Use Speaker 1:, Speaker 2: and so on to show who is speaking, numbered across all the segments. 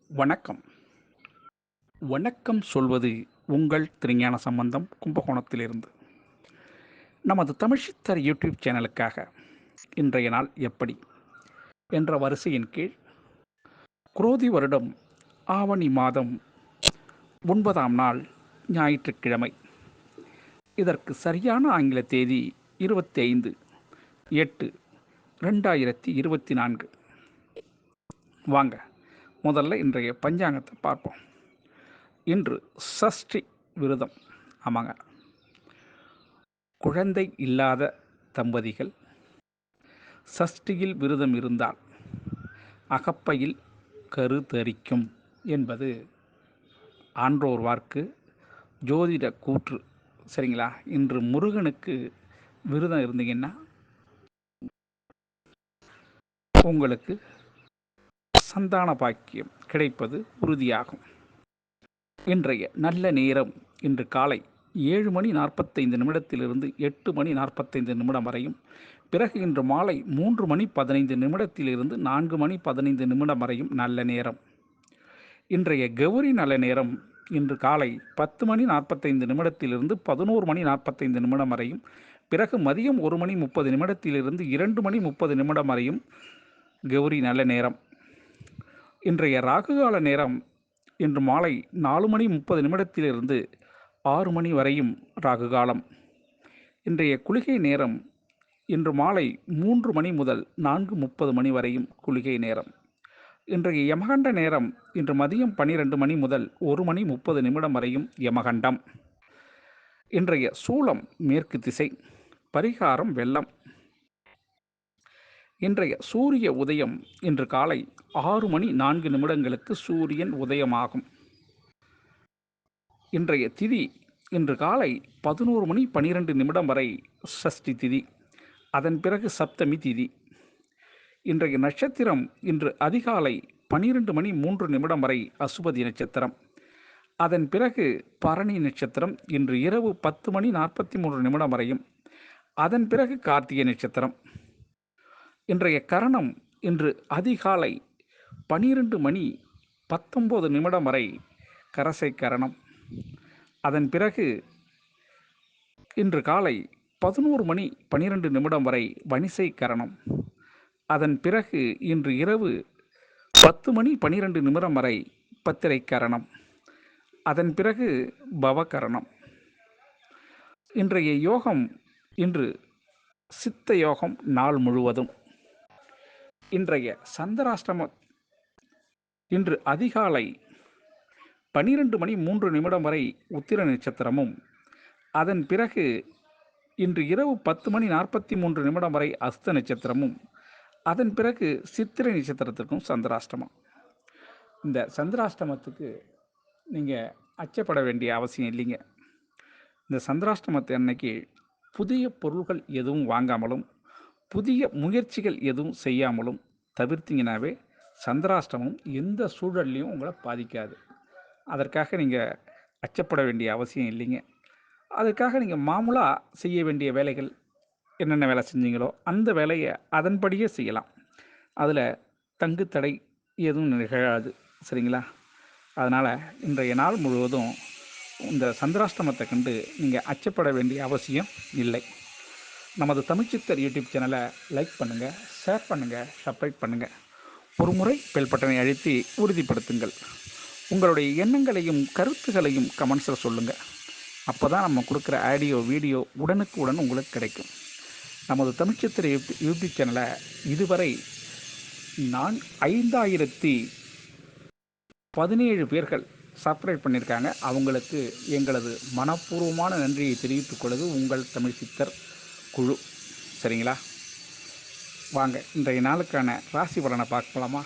Speaker 1: வணக்கம். வணக்கம் சொல்வது உங்கள் திருஞான சம்பந்தம் கும்பகோணத்திலிருந்து. நமது தமிழ் சித்தர் யூடியூப் சேனலுக்காக இன்றைய நாள் எப்படி என்ற வரிசையின் கீழ் குரோதி வருடம் ஆவணி மாதம் 9ஆம் நாள் ஞாயிற்றுக்கிழமை. இதற்கு சரியான ஆங்கில தேதி 25/8/2024. வாங்க முதல்ல இன்றைய பஞ்சாங்கத்தை பார்ப்போம். இன்று சஷ்டி விரதம். ஆமாங்க, குழந்தை இல்லாத தம்பதிகள் சஷ்டியில் விரதம் இருந்தால் அகப்பையில் கரு தரிக்கும் என்பது ஆன்றோர் வாக்கு, ஜோதிட கூற்று. சரிங்களா? இன்று முருகனுக்கு விரதம் இருந்தீங்கன்னா உங்களுக்கு சந்தான பாக்கியம் கிடைப்பது உறுதியாகும். இன்றைய நல்ல நேரம் இன்று காலை 7:45 8:45 வரையும், பிறகு இன்று மாலை 3:15 4:15 வரையும் நல்ல நேரம். இன்றைய கௌரி நல்ல நேரம் இன்று காலை 10:45 11:45 வரையும், பிறகு மதியம் 1:30 2:30 வரையும் கௌரி நல்ல நேரம். இன்றைய ராகுகால நேரம் இன்று மாலை 4:30 6 மணி வரையும் ராகுகாலம். இன்றைய குளிகை நேரம் இன்று மாலை 3 மணி முதல் 4:30 வரையும் குளிகை நேரம். இன்றைய யமகண்ட நேரம் இன்று மதியம் 12 மணி முதல் 1:30 வரையும் யமகண்டம். இன்றைய சூலம் மேற்கு திசை. பரிகாரம் வெள்ளம். இன்றைய சூரிய உதயம் இன்று காலை 6:04 சூரியன் உதயமாகும். இன்றைய திதி இன்று காலை 11:12 வரை சஷ்டி திதி, அதன் பிறகு சப்தமி திதி. இன்றைய நட்சத்திரம் இன்று அதிகாலை 12:03 வரை அசுபதி நட்சத்திரம், அதன் பிறகு பரணி நட்சத்திரம் இன்று இரவு 10:43 வரையும், அதன் பிறகு கார்த்திகை நட்சத்திரம். இன்றைய கரணம் இன்று அதிகாலை 12:19 வரை கரசை கரணம், அதன் பிறகு இன்று காலை 11:12 வரை வணிசை கரணம், அதன் பிறகு இன்று இரவு 10:12 வரை பத்திரை கரணம், அதன் பிறகு பவகரணம். இன்றைய யோகம் இன்று சித்த யோகம் நாள் முழுவதும். இன்றைய சந்திராஷ்டமம் இன்று அதிகாலை 12:03 வரை உத்திர நட்சத்திரமும், அதன் பிறகு இன்று இரவு 10:43 வரை அஸ்த நட்சத்திரமும், அதன் பிறகு சித்திரை நட்சத்திரத்துக்கும் சந்திராஷ்டமம். இந்த சந்திராஷ்டமத்துக்கு நீங்கள் அச்சப்பட வேண்டிய அவசியம் இல்லைங்க. இந்த சந்திராஷ்டமத்தை அன்னைக்கு புதிய பொருள்கள் எதுவும் வாங்காமலும் புதிய முயற்சிகள் எதுவும் செய்யாமலும் தவிர்த்திங்கனாவே சந்திராஷ்டமம் எந்த சூழல்லையும் உங்களை பாதிக்காது. அதற்காக நீங்கள் அச்சப்பட வேண்டிய அவசியம் இல்லைங்க. அதற்காக நீங்கள் மாமூலாக செய்ய வேண்டிய வேலைகள் என்னென்ன வேலை செஞ்சீங்களோ அந்த வேலையை அதன்படியே செய்யலாம். அதில் தங்கு தடை எதுவும் நிகழாது. சரிங்களா? அதனால் இன்றைய நாள் முழுவதும் இந்த சந்திராஷ்டமத்தை கண்டு நீங்கள் அச்சப்பட வேண்டிய அவசியம் இல்லை. நமது தமிழ்ச்சித்தர் யூடியூப் சேனலை லைக் பண்ணுங்கள், ஷேர் பண்ணுங்கள், சப்ஸ்கிரைப் பண்ணுங்கள். ஒரு முறை பெல் பட்டனை அழுத்தி உறுதிப்படுத்துங்கள். உங்களுடைய எண்ணங்களையும் கருத்துகளையும் கமெண்ட்ஸில் சொல்லுங்கள். அப்போ தான் நம்ம கொடுக்குற ஆடியோ வீடியோ உடனுக்குடன் உங்களுக்கு கிடைக்கும். நமது தமிழ்ச்சித்தர் யூடியூப் சேனலை இதுவரை 5017 பேர்கள் சப்ஸ்கிரைப் பண்ணியிருக்காங்க. அவங்களுக்கு எங்களது மனப்பூர்வமான நன்றியை தெரிவித்துக் கொள்வது உங்கள் தமிழ் சித்தர் குழு. சரிங்களா? வாங்க இன்றைய நாளுக்கான ராசி பலனை பார்க்கலாமா?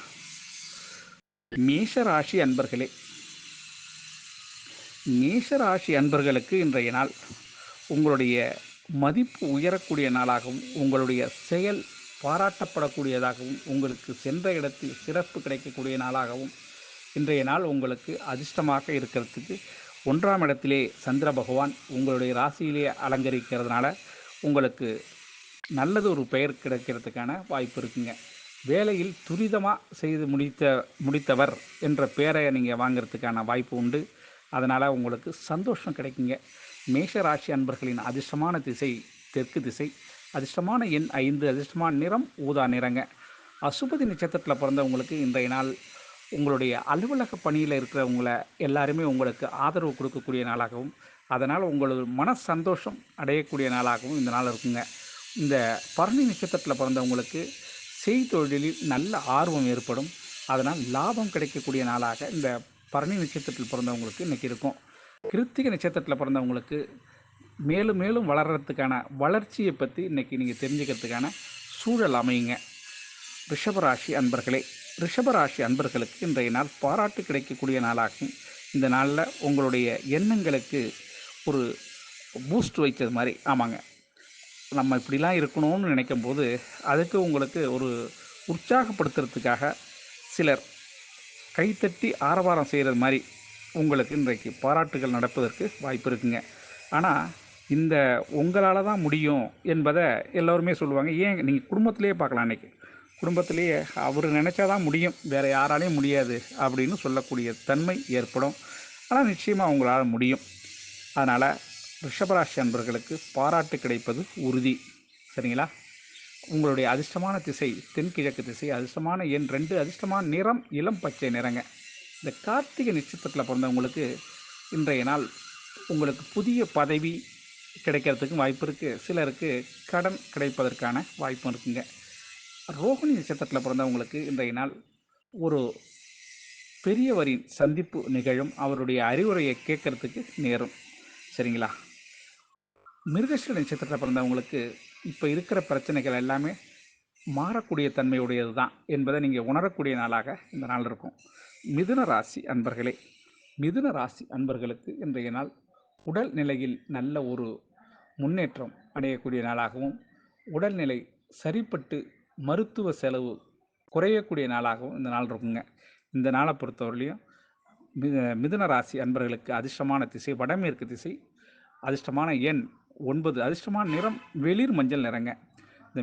Speaker 1: மேஷ ராசி அன்பர்களே, மேஷ ராசி அன்பர்களுக்கு இன்றைய நாள் உங்களுடைய மதிப்பு உயரக்கூடிய நாளாகவும், உங்களுடைய செயல் பாராட்டப்படக்கூடியதாகவும், உங்களுக்கு சென்ற இடத்தில் சிறப்பு கிடைக்கக்கூடிய நாளாகவும் இன்றைய நாள் உங்களுக்கு அதிர்ஷ்டமாக இருக்கிறதுக்கு 1ஆம் இடத்திலே சந்திர பகவான் உங்களுடைய ராசியிலே அலங்கரிக்கிறதுனால உங்களுக்கு நல்லது ஒரு பெயர் கிடைக்கிறதுக்கான வாய்ப்பு இருக்குங்க. வேலையில் துரிதமாக செய்து முடித்தவர் என்ற பேரை நீங்கள் வாங்கிறதுக்கான வாய்ப்பு உண்டு. அதனால் உங்களுக்கு சந்தோஷம் கிடைக்குங்க. மேஷ ராசி அன்பர்களின் அதிர்ஷ்டமான திசை தெற்கு திசை. அதிர்ஷ்டமான எண் 5. அதிர்ஷ்டமான நிறம் ஊதா நிறங்க. அசுபதி நட்சத்திரத்தில் பிறந்தவங்களுக்கு இன்றைய நாள் உங்களுடைய அலுவலக பணியில் இருக்கிறவங்களை எல்லாருமே உங்களுக்கு ஆதரவு கொடுக்கக்கூடிய நாளாகவும், அதனால் உங்களது மன சந்தோஷம் அடையக்கூடிய நாளாகவும் இந்த நாள் இருக்குங்க. இந்த பரணி நட்சத்திரத்தில் பிறந்தவங்களுக்கு செய்தொழிலில் நல்ல ஆர்வம் ஏற்படும். அதனால் லாபம் கிடைக்கக்கூடிய நாளாக இந்த பரணி நட்சத்திரத்தில் பிறந்தவங்களுக்கு இன்றைக்கி இருக்கும். கிருத்திகை நட்சத்திரத்தில் பிறந்தவங்களுக்கு மேலும் மேலும் வளர்கிறதுக்கான வளர்ச்சியை பற்றி இன்றைக்கி நீங்கள் தெரிஞ்சுக்கிறதுக்கான சூழல் அமையுங்க. ரிஷபராசி அன்பர்களே, ரிஷபராசி அன்பர்களுக்கு இன்றைய நாள் பாராட்டு கிடைக்கக்கூடிய நாளாகும். இந்த நாளில் உங்களுடைய எண்ணங்களுக்கு ஒரு பூஸ்ட் வைத்தது மாதிரி. ஆமாங்க, நம்ம இப்படிலாம் இருக்கணும்னு நினைக்கும் போது அதுக்கு உங்களுக்கு ஒரு உற்சாகப்படுத்துறதுக்காக சிலர் கைத்தட்டி ஆரவாரம் செய்கிறது மாதிரி உங்களுக்கு இன்றைக்கு பாராட்டுகள் நடப்பதற்கு வாய்ப்பு இருக்குங்க. ஆனால் இந்த உங்களால் தான் முடியும் என்பதை எல்லோருமே சொல்லுவாங்க. ஏன் நீங்கள் குடும்பத்திலேயே பார்க்கலாம், இன்றைக்கி குடும்பத்திலேயே அவர் நினச்சா தான் முடியும், வேறு யாராலையும் முடியாது அப்படின்னு சொல்லக்கூடிய தன்மை ஏற்படும். ஆனால் நிச்சயமாக உங்களால் முடியும். அதனால் ரிஷபராசி அன்பர்களுக்கு பாராட்டு கிடைப்பது உறுதி. சரிங்களா? உங்களுடைய அதிர்ஷ்டமான திசை தென்கிழக்கு திசை. அதிர்ஷ்டமான எண் 2. அதிர்ஷ்டமான நிறம் இளம் பச்சை நிறங்க. இந்த கார்த்திகை நட்சத்திரத்தில் பிறந்தவங்களுக்கு இன்றைய நாள் உங்களுக்கு புதிய பதவி கிடைக்கிறதுக்கும் வாய்ப்பு இருக்குது. சிலருக்கு கடன் கிடைப்பதற்கான வாய்ப்பும் இருக்குங்க. ரோகிணி நட்சத்திரத்தில் பிறந்தவங்களுக்கு இன்றைய நாள் ஒரு பெரியவரின் சந்திப்பு நிகழும். அவருடைய அறிவுரையை கேட்கறதுக்கு நேரும். சரிங்களா? மிருகஷீர நட்சத்திரத்தில் பிறந்தவங்களுக்கு இப்போ இருக்கிற பிரச்சனைகள் எல்லாமே மாறக்கூடிய தன்மையுடையது தான் என்பதை நீங்கள் உணரக்கூடிய நாளாக இந்த நாள் இருக்கும். மிதுன ராசி அன்பர்களே, மிதுன ராசி அன்பர்களுக்கு இன்றைய நாள் உடல் நிலையில் நல்ல ஒரு முன்னேற்றம் அடையக்கூடிய நாளாகவும், உடல்நிலை சரிப்பட்டு மருத்துவ செலவு குறையக்கூடிய நாளாகவும் இந்த நாள் இருக்குங்க. இந்த நாளை பொறுத்தவரையிலையும் மிதுன ராசி அன்பர்களுக்கு அதிர்ஷ்டமான திசை வடமேற்கு திசை. அதிர்ஷ்டமான எண் 9. அதிர்ஷ்டமான நிறம் வெளிர் மஞ்சள் நிறங்க. இந்த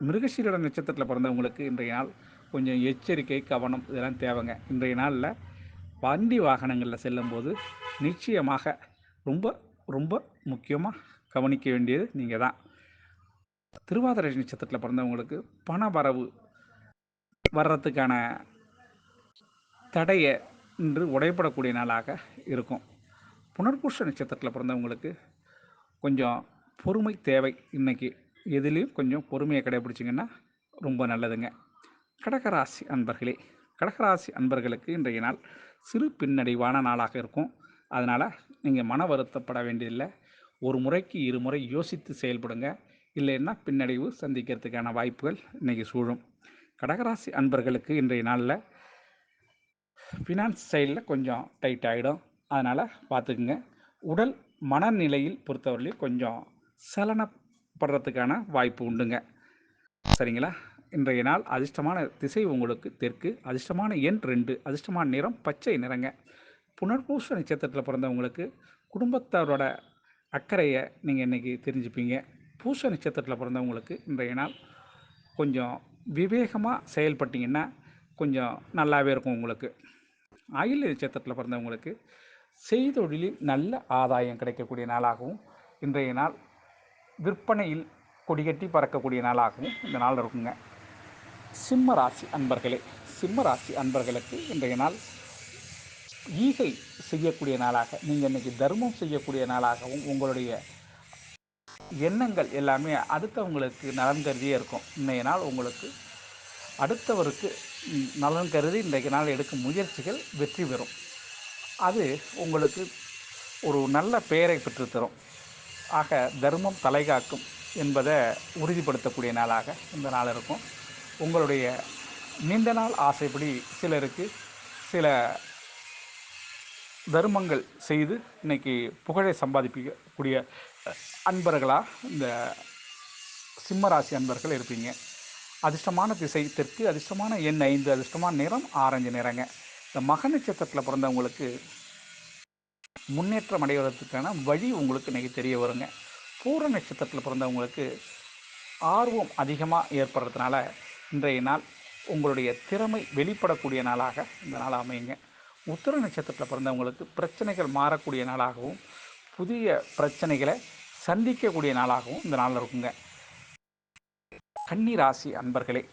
Speaker 1: மிருகஷீரிட நட்சத்திரத்தில் பிறந்தவங்களுக்கு இன்றைய நாள் கொஞ்சம் எச்சரிக்கை கவனம் இதெல்லாம் தேவைங்க. இன்றைய நாளில் வண்டி வாகனங்களில் செல்லும்போது நிச்சயமாக ரொம்ப ரொம்ப முக்கியமாக கவனிக்க வேண்டியது நீங்கள் தான். திருவாதிரை நட்சத்திரத்தில் பிறந்தவங்களுக்கு பண வரவு வர்றதுக்கான தடையை இன்று உடைப்படக்கூடிய நாளாக இருக்கும். புனர்பூச நட்சத்திரத்தில் பிறந்தவங்களுக்கு கொஞ்சம் பொறுமை தேவை. இன்றைக்கி எதுலேயும் கொஞ்சம் பொறுமையை கடைபிடிச்சிங்கன்னா ரொம்ப நல்லதுங்க. கடகராசி அன்பர்களே, கடகராசி அன்பர்களுக்கு இன்றைய நாள் சிறு பின்னடைவான நாளாக இருக்கும். அதனால் நீங்கள் மன வருத்தப்பட வேண்டியதில்லை. ஒரு முறைக்கு 2 முறை யோசித்து செயல்படுங்க. இல்லைன்னா பின்னடைவு சந்திக்கிறதுக்கான வாய்ப்புகள் இன்றைக்கி சூழும். கடகராசி அன்பர்களுக்கு இன்றைய நாளில் ஃபினான்ஸ் சைடில் கொஞ்சம் டைட் ஆகிடும். அதனால் பார்த்துக்குங்க. உடல் மனநிலையில் பொறுத்தவரையிலையும் கொஞ்சம் சலனப்படுறதுக்கான வாய்ப்பு உண்டுங்க. சரிங்களா? இன்றைய நாள் அதிர்ஷ்டமான திசை உங்களுக்கு தெற்கு. அதிர்ஷ்டமான எண் 2. அதிர்ஷ்டமான நிறம் பச்சை நிறங்க. புனர்பூச நட்சத்திரத்தில் பிறந்தவங்களுக்கு குடும்பத்தாரோட அக்கறையை நீங்கள் இன்றைக்கி தெரிஞ்சுப்பீங்க. பூச நட்சத்திரத்தில் பிறந்தவங்களுக்கு இன்றைய நாள் கொஞ்சம் விவேகமாக செயல்பட்டிங்கன்னா கொஞ்சம் நல்லாவே இருக்கும் உங்களுக்கு. ஆயில்ய நட்சத்திரத்தில் பிறந்தவங்களுக்கு செய்தொழிலில் நல்ல ஆதாயம் கிடைக்கக்கூடிய நாளாகவும், இன்றைய நாள் விற்பனையில் கொடிகட்டி பறக்கக்கூடிய நாளாகவும் இந்த நாள் இருக்குங்க. சிம்ம ராசி அன்பர்களே, சிம்ம ராசி அன்பர்களுக்கு இன்றைய நாள் ஈகை செய்யக்கூடிய நாளாக, நீங்கள் இன்றைக்கி தர்மம் செய்யக்கூடிய நாளாகவும், உங்களுடைய எண்ணங்கள் எல்லாமே அடுத்தவங்களுக்கு நலன் கருதியே இருக்கும். இன்றைய நாள் உங்களுக்கு அடுத்தவருக்கு நலன் கருதி இன்றைக்கு நாள் எடுக்கும் முயற்சிகள் வெற்றி பெறும். அது உங்களுக்கு ஒரு நல்ல பெயரை பெற்றுத்தரும். ஆக தர்மம் தலைகாக்கும் என்பதை உறுதிப்படுத்தக்கூடிய நாளாக இந்த நாள் இருக்கும். உங்களுடைய நீண்ட நாள் ஆசைப்படி சிலருக்கு சில தர்மங்கள் செய்து இன்றைக்கி புகழை சம்பாதிக்கக்கூடிய அன்பர்களாக இந்த சிம்மராசி அன்பர்கள் இருப்பீங்க. அதிர்ஷ்டமான திசை தெற்கு. அதிர்ஷ்டமான எண் 5. அதிர்ஷ்டமான நிறம் ஆரஞ்சு நிறங்க. இந்த மக நட்சத்திரத்தில் பிறந்தவங்களுக்கு முன்னேற்றம் அடைவதற்கான வழி உங்களுக்கு இன்றைக்கி தெரிய வருங்க. பூர நட்சத்திரத்தில் பிறந்தவங்களுக்கு ஆர்வம் அதிகமாக ஏற்படுறதுனால இன்றைய நாள் உங்களுடைய திறமை வெளிப்படக்கூடிய நாளாக இந்த நாள் அமையுங்க. உத்திர நட்சத்திரத்தில் பிறந்தவங்களுக்கு பிரச்சனைகள் மாறக்கூடிய நாளாகவும் புதிய பிரச்சனைகளை சந்திக்கக்கூடிய நாளாகவும் இந்த நாளில் இருக்குங்க. கன்னிராசி அன்பர்களே,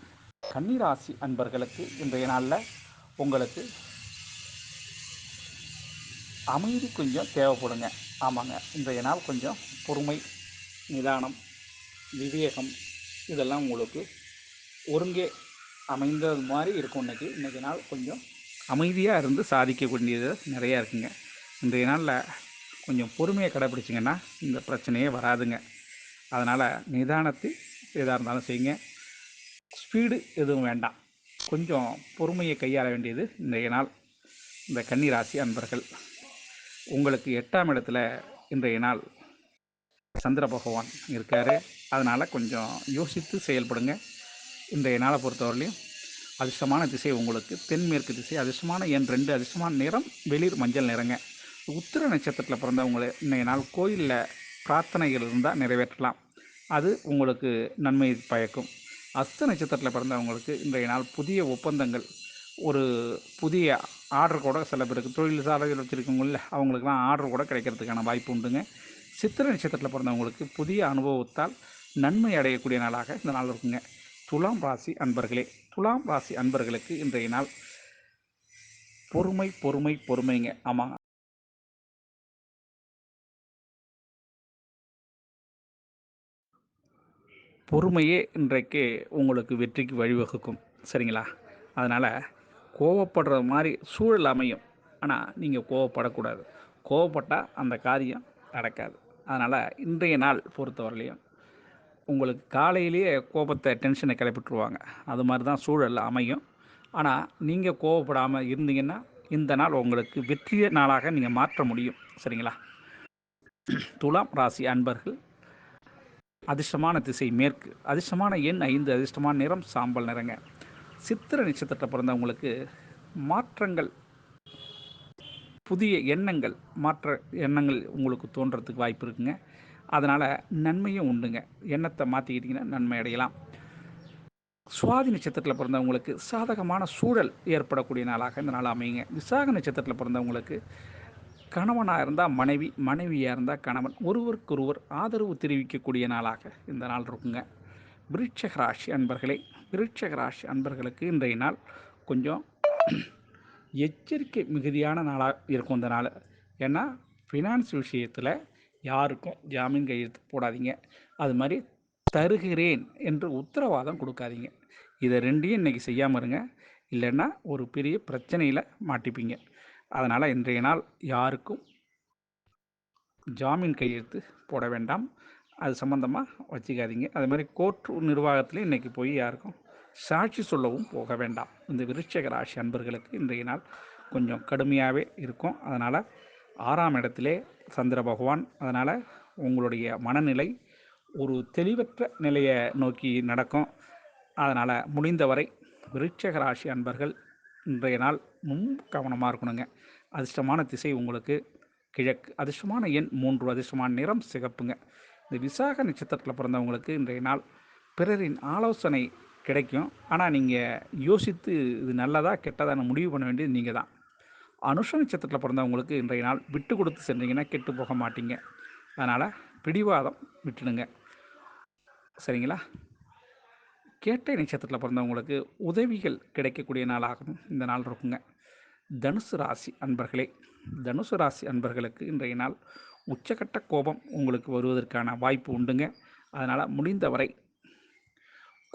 Speaker 1: கன்னிராசி அன்பர்களுக்கு இன்றைய நாளில் உங்களுக்கு அமைதி கொஞ்சம் தேவைப்படுங்க. ஆமாங்க, இன்றைய நாள் கொஞ்சம் பொறுமை, நிதானம், விவேகம் இதெல்லாம் உங்களுக்கு ஒருங்கே அமைந்தது மாதிரி இருக்கும். இன்றைக்கி நாள் கொஞ்சம் அமைதியாக இருந்து சாதிக்கக்கூடியது நிறையா இருக்குங்க. இன்றைய நாளில் கொஞ்சம் பொறுமையை கடைப்பிடிச்சிங்கன்னா இந்த பிரச்சனையே வராதுங்க. அதனால் நிதானத்தை எதாக இருந்தாலும் செய்யுங்க. ஸ்பீடு எதுவும் வேண்டாம். கொஞ்சம் பொறுமையை கையாள வேண்டியது இன்றைய நாள். இந்த கன்னிராசி அன்பர்கள் உங்களுக்கு 8ஆம் இடத்துல இன்றைய நாள் சந்திர பகவான் இருக்கார். அதனால் கொஞ்சம் யோசித்து செயல்படுங்க. இன்றைய நாளை பொறுத்தவரையிலையும் அதிர்ஷ்டமான திசை உங்களுக்கு தென்மேற்கு திசை, அதிர்ஷ்டமான எண் 2, அதிர்ஷ்டமான நிறம் வெளிர் மஞ்சள் நிறங்க. உத்திர நட்சத்திரத்தில் பிறந்தவங்களை இன்றைய நாள் கோயிலில் பிரார்த்தனைகள் இருந்தால் நிறைவேற்றலாம். அது உங்களுக்கு நன்மை பயக்கும். அஸ்த நட்சத்திரத்தில் பிறந்தவங்களுக்கு இன்றைய நாள் புதிய ஒப்பந்தங்கள், ஒரு புதிய ஆர்டர் கூட சில பேருக்கு தொழில் சாலைகள் வச்சுருக்கவங்கள அவங்களுக்குலாம் ஆர்டர் கூட கிடைக்கிறதுக்கான வாய்ப்பு உண்டுங்க. சித்திரை நட்சத்திரத்தில் பிறந்தவங்களுக்கு புதிய அனுபவத்தால் நன்மை அடையக்கூடிய நாளாக இந்த நாள் இருக்குங்க. துலாம் ராசி அன்பர்களே, துலாம் ராசி அன்பர்களுக்கு இன்றைய நாள் பொறுமை பொறுமை பொறுமைங்க. ஆமாங்க, பொறுமையே இன்றைக்கு உங்களுக்கு வெற்றிக்கு வழிவகுக்கும். சரிங்களா? அதனால் கோவப்படுற மாதிரி சூழல் அமையும். ஆனால் நீங்கள் கோவப்படக்கூடாது. கோவப்பட்டால் அந்த காரியம் நடக்காது. அதனால் இன்றைய நாள் பொறுத்தவரையிலையும் உங்களுக்கு காலையிலேயே கோபத்தை டென்ஷனை கிளப்பிட்டுருவாங்க. அது மாதிரி தான் சூழல் அமையும். ஆனால் நீங்கள் கோவப்படாமல் இருந்தீங்கன்னா இந்த நாள் உங்களுக்கு வெற்றிய நாளாக நீங்கள் மாற்ற முடியும். சரிங்களா? துலாம் ராசி அன்பர்கள் அதிர்ஷ்டமான திசை மேற்கு, அதிர்ஷ்டமான எண் 5, அதிர்ஷ்டமான நிறம் சாம்பல் நிறங்க. சித்திரை நட்சத்திரத்தை பிறந்தவங்களுக்கு மாற்றங்கள், புதிய எண்ணங்கள், மாற்ற எண்ணங்கள் உங்களுக்கு தோன்றதுக்கு வாய்ப்பு இருக்குங்க. அதனால் நன்மையும் உண்டுங்க. எண்ணத்தை மாற்றிக்கிட்டிங்கன்னா நன்மை அடையலாம். சுவாதி நட்சத்திரத்தில் பிறந்தவங்களுக்கு சாதகமான சூழல் ஏற்படக்கூடிய நாளாக இந்த நாள் அமையுங்க. விசாக நட்சத்திரத்தில் பிறந்தவங்களுக்கு கணவனாக இருந்தால் மனைவி, மனைவியாக இருந்தால் கணவன், ஒருவருக்கொருவர் ஆதரவு தெரிவிக்கக்கூடிய நாளாக இந்த நாள் இருக்குங்க. விருட்சிக ராசி அன்பர்களே, விருட்சிக ராசி அன்பர்களுக்கு இன்றைய நாள் கொஞ்சம் எச்சரிக்கை மிகுதியான நாளாக இருக்கும் இந்த நாள். ஏன்னா ஃபினான்ஸ் விஷயத்தில் யாருக்கும் ஜாமீன் கையெழுத்து போடாதீங்க. அது மாதிரி தருகிறேன் என்று உத்தரவாதம் கொடுக்காதீங்க. இதை ரெண்டையும் இன்றைக்கி செய்யாமல் இருங்க. இல்லைன்னா ஒரு பெரிய பிரச்சனையில் மாட்டிப்பீங்க. அதனால் இன்றைய நாள் யாருக்கும் ஜாமீன் கையெழுத்து போட வேண்டாம். அது சம்மந்தமாக வச்சுக்காதீங்க. அது மாதிரி கோர்ட் நிர்வாகத்துலேயும் இன்றைக்கி போய் யாருக்கும் சாட்சி சொல்லவும் போக வேண்டாம். இந்த விருட்சிக ராசி அன்பர்களுக்கு இன்றைய நாள் கொஞ்சம் கடுமையாகவே இருக்கும். அதனால் 6ஆம் இடத்திலே சந்திர பகவான். அதனால் உங்களுடைய மனநிலை ஒரு தெளிவற்ற நிலையை நோக்கி நடக்கும். அதனால் முடிந்தவரை விருட்சிக ராசி அன்பர்கள் இன்றைய நாள் ரொம்ப கவனமாக இருக்கணுங்க. அதிர்ஷ்டமான திசை உங்களுக்கு கிழக்கு, அதிர்ஷ்டமான எண் 3, அதிர்ஷ்டமான நிறம் சிகப்புங்க. இந்த விசாக நட்சத்திரத்தில் பிறந்தவங்களுக்கு இன்றைய நாள் பிறரின் ஆலோசனை கிடைக்கும். ஆனால் நீங்கள் யோசித்து இது நல்லதா கெட்டதான முடிவு பண்ண வேண்டியது நீங்கள் தான். அனுஷ நட்சத்திரத்தில் பிறந்தவங்களுக்கு இன்றைய நாள் விட்டு கொடுத்து சென்றீங்கன்னா கெட்டு போக மாட்டீங்க. அதனால் பிடிவாதம் விட்டுடுங்க. சரிங்களா? கேட்டை நட்சத்திரத்தில் பிறந்தவங்களுக்கு உதவிகள் கிடைக்கக்கூடிய நாளாகவும் இந்த நாள் இருக்குங்க. தனுசு ராசி அன்பர்களே, தனுசு ராசி அன்பர்களுக்கு இன்றைய நாள் உச்சக்கட்ட கோபம் உங்களுக்கு வருவதற்கான வாய்ப்பு உண்டுங்க. அதனால் முடிந்தவரை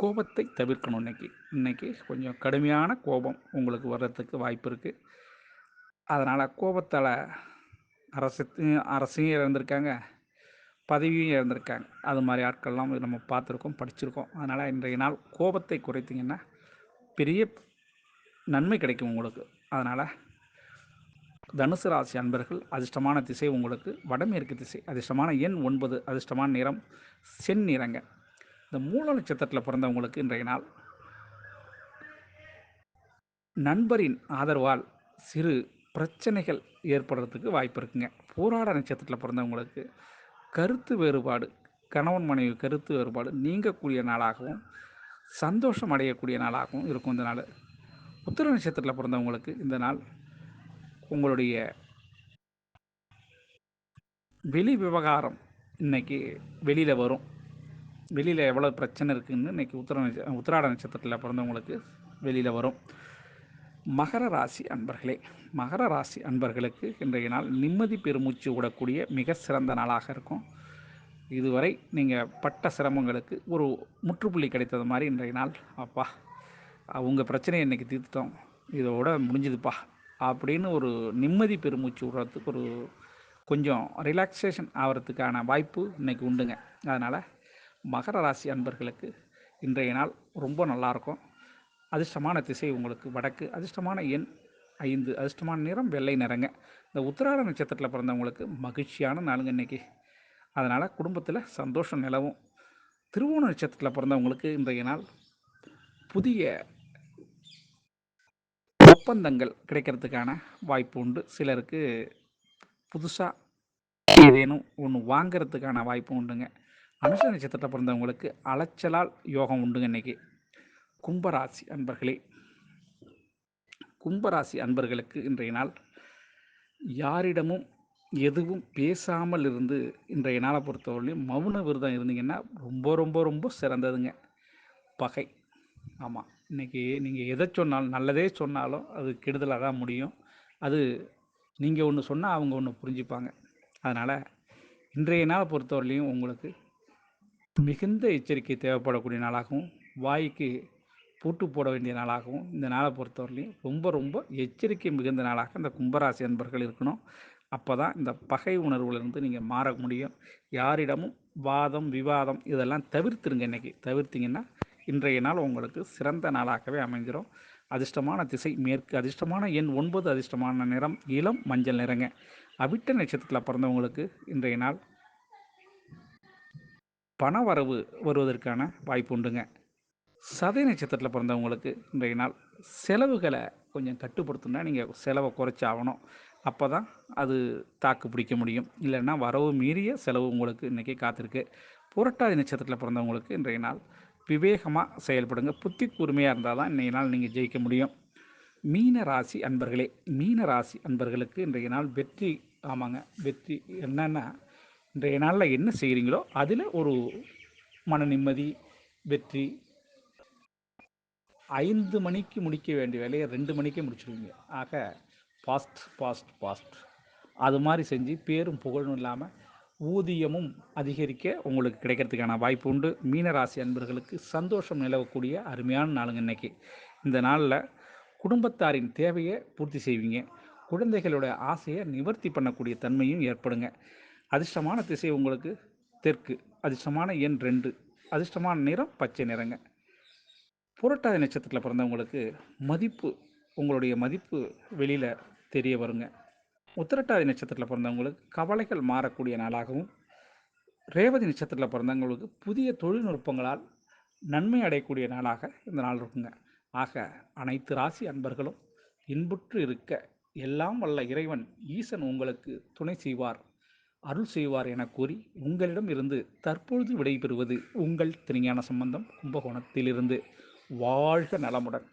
Speaker 1: கோபத்தை தவிர்க்கணும். இன்றைக்கி கொஞ்சம் கடுமையான கோபம் உங்களுக்கு வர்றதுக்கு வாய்ப்பு இருக்குது. அதனால் கோபத்தால் அரசையும் இழந்திருக்காங்க, பதவியும் இழந்திருக்காங்க. அது மாதிரி ஆட்கள்லாம் நம்ம பார்த்துருக்கோம், படிச்சிருக்கோம். அதனால் இன்றைய நாள் கோபத்தை குறைத்திங்கன்னா பெரிய நன்மை கிடைக்கும் உங்களுக்கு. அதனால் தனுசு ராசி அன்பர்கள் அதிர்ஷ்டமான திசை உங்களுக்கு வடமேற்கு திசை, அதிர்ஷ்டமான எண் 9, அதிர்ஷ்டமான நிறம் செந்நிறங்க. இந்த மூல நட்சத்திரத்தில் பிறந்தவங்களுக்கு இன்றைய நாள் நண்பரின் ஆதரவால் சிறு பிரச்சனைகள் ஏற்படுறதுக்கு வாய்ப்பு இருக்குங்க. போராட நட்சத்திரத்தில் பிறந்தவங்களுக்கு கருத்து வேறுபாடு, கணவன் மனைவி கருத்து வேறுபாடு நீங்கக்கூடிய நாளாகவும் சந்தோஷம் அடையக்கூடிய நாளாகவும் இருக்கும் இந்த நாள். உத்திர நட்சத்திரத்தில் பிறந்தவங்களுக்கு இந்த நாள் உங்களுடைய வெளி விவகாரம் இன்றைக்கி வெளியில் வரும். வெளியில் எவ்வளோ பிரச்சனை இருக்குதுன்னு இன்றைக்கி உத்திராட நட்சத்திரத்தில் பிறந்தவங்களுக்கு வெளியில் வரும். மகர ராசி அன்பர்களே, மகர ராசி அன்பர்களுக்கு இன்றைய நாள் நிம்மதி பெருமூச்சு விடக்கூடிய மிக சிறந்த நாளாக இருக்கும். இதுவரை நீங்கள் பட்ட சிரமங்களுக்கு ஒரு முற்றுப்புள்ளி கிடைத்தது மாதிரி இன்றைய நாள், அப்பா உங்கள் பிரச்சனையை இன்றைக்கி தீர்த்துட்டோம், இதோட முடிஞ்சுதுப்பா அப்படின்னு ஒரு நிம்மதி பெருமூச்சு விடுறதுக்கு ஒரு கொஞ்சம் ரிலாக்ஸேஷன் ஆகிறதுக்கான வாய்ப்பு இன்றைக்கி உண்டுங்க. அதனால் மகர ராசி அன்பர்களுக்கு இன்றைய நாள் ரொம்ப நல்லாயிருக்கும். அதிர்ஷ்டமான திசை உங்களுக்கு வடக்கு, அதிர்ஷ்டமான எண் 5, அதிர்ஷ்டமான நிறம் வெள்ளை நிறங்க. இந்த உத்திராட நட்சத்திரத்தில் பிறந்தவங்களுக்கு மகிழ்ச்சியான நாளுங்க இன்றைக்கி. அதனால் குடும்பத்தில் சந்தோஷம் நிலவும். திருவோண நட்சத்திரத்தில் பிறந்தவங்களுக்கு இன்றைய நாள் புதிய ஒப்பந்தங்கள் கிடைக்கிறதுக்கான வாய்ப்பு உண்டு. சிலருக்கு புதுசாக ஏதேனும் ஒன்று வாங்கிறதுக்கான வாய்ப்பு உண்டுங்க. அனுஷ நட்சத்திரத்தில் பிறந்தவங்களுக்கு அலைச்சலால் யோகம் உண்டுங்க இன்றைக்கி. கும்பராசி அன்பர்களே, கும்பராசி அன்பர்களுக்கு இன்றைய நாள் யாரிடமும் எதுவும் பேசாமல் இருந்து இன்றைய நாளை பொறுத்தவரையிலையும் மௌன விரதம் இருந்தீங்கன்னா ரொம்ப ரொம்ப ரொம்ப சிறந்ததுங்க. பகை, ஆமாம், இன்றைக்கி நீங்கள் எதை சொன்னாலும் நல்லதே சொன்னாலும் அது கெடுதலாக தான் முடியும். அது நீங்கள் ஒன்று சொன்னால் அவங்க ஒன்று புரிஞ்சுப்பாங்க. அதனால் இன்றைய நாளை பொறுத்தவரையிலையும் உங்களுக்கு மிகுந்த எச்சரிக்கை தேவைப்படக்கூடிய நாளாகவும் வாய்க்கு பூட்டு போட வேண்டிய நாளாகவும் இந்த நாளை பொறுத்தவரையிலையும் ரொம்ப ரொம்ப எச்சரிக்கை மிகுந்த நாளாக இந்த கும்பராசி அன்பர்கள் இருக்கணும். அப்போ தான் இந்த பகை உணர்வுலேருந்து நீங்கள் மாற முடியும். யாரிடமும் வாதம் விவாதம் இதெல்லாம் தவிர்த்துருங்க. இன்றைக்கி தவிர்த்திங்கன்னா இன்றைய நாள் உங்களுக்கு சிறந்த நாளாகவே அமைஞ்சிடும். அதிர்ஷ்டமான திசை மேற்கு, அதிர்ஷ்டமான எண் 9, அதிர்ஷ்டமான நிறம் இளம் மஞ்சள் நிறங்க. அவிட்ட நட்சத்திரத்தில் பிறந்தவங்களுக்கு இன்றைய நாள் பண வரவு வருவதற்கான வாய்ப்பு உண்டுங்க. சதய நட்சத்திரத்தில் பிறந்தவங்களுக்கு இன்றைய நாள் செலவுகளை கொஞ்சம் கட்டுப்படுத்தணும்னா நீங்கள் செலவை குறைச்சாகணும். அப்போ தான் அது தாக்கு பிடிக்க முடியும். இல்லைன்னா வரவு மீறிய செலவு உங்களுக்கு இன்றைக்கி காத்திருக்கு. புரட்டாதி நட்சத்திரத்தில் பிறந்தவங்களுக்கு இன்றைய நாள் விவேகமாக செயல்படுங்க. புத்தி கூர்மையாக இருந்தால் தான் இன்றைய நாள் நீங்கள் ஜெயிக்க முடியும். மீன ராசி அன்பர்களே, மீன ராசி அன்பர்களுக்கு இன்றைய நாள் வெற்றி. ஆமாங்க, வெற்றி. என்னென்னா இன்றைய நாளில் என்ன செய்கிறீங்களோ அதில் ஒரு மன நிம்மதி, வெற்றி. 5 மணிக்கு முடிக்க வேண்டிய வேலையை 2 மணிக்கே முடிச்சுடுவீங்க. ஆக ஃபாஸ்ட் ஃபாஸ்ட் ஃபாஸ்ட் அது மாதிரி செஞ்சு பேரும் புகழும் இல்லாமல் ஊதியமும் அதிகரிக்க உங்களுக்கு கிடைக்கிறதுக்கான வாய்ப்பு உண்டு. மீனராசி அன்பர்களுக்கு சந்தோஷம் நிலவக்கூடிய அருமையான நாளுங்க இன்றைக்கி. இந்த நாளில் குடும்பத்தாரின் தேவையை பூர்த்தி செய்வீங்க. குழந்தைகளோட ஆசையை நிவர்த்தி பண்ணக்கூடிய தன்மையும் ஏற்படுங்க. அதிர்ஷ்டமான திசை உங்களுக்கு தெற்கு, அதிர்ஷ்டமான எண் 2, அதிர்ஷ்டமான நிறம் பச்சை நிறங்க. புரட்டாதி நட்சத்திரத்தில் பிறந்தவங்களுக்கு உங்களுடைய மதிப்பு வெளியில் தெரிய வருங்க. உத்திரட்டாதி நட்சத்திரத்தில் பிறந்தவங்களுக்கு கவலைகள் மாறக்கூடிய நாளாகவும், ரேவதி நட்சத்திரத்தில் பிறந்தவங்களுக்கு புதிய தொழில்நுட்பங்களால் நன்மை அடையக்கூடிய நாளாக இந்த நாள் இருக்குங்க. ஆக அனைத்து ராசி அன்பர்களும் இன்புற்று இருக்க எல்லாம் வல்ல இறைவன் ஈசன் உங்களுக்கு துணை செய்வார், அருள் செய்வார் என கூறி உங்களிடம் இருந்து தற்பொழுது விடைபெறுவது உங்கள் திருஞான சம்பந்தம், கும்பகோணத்திலிருந்து. வாழ்க நலமுடன்.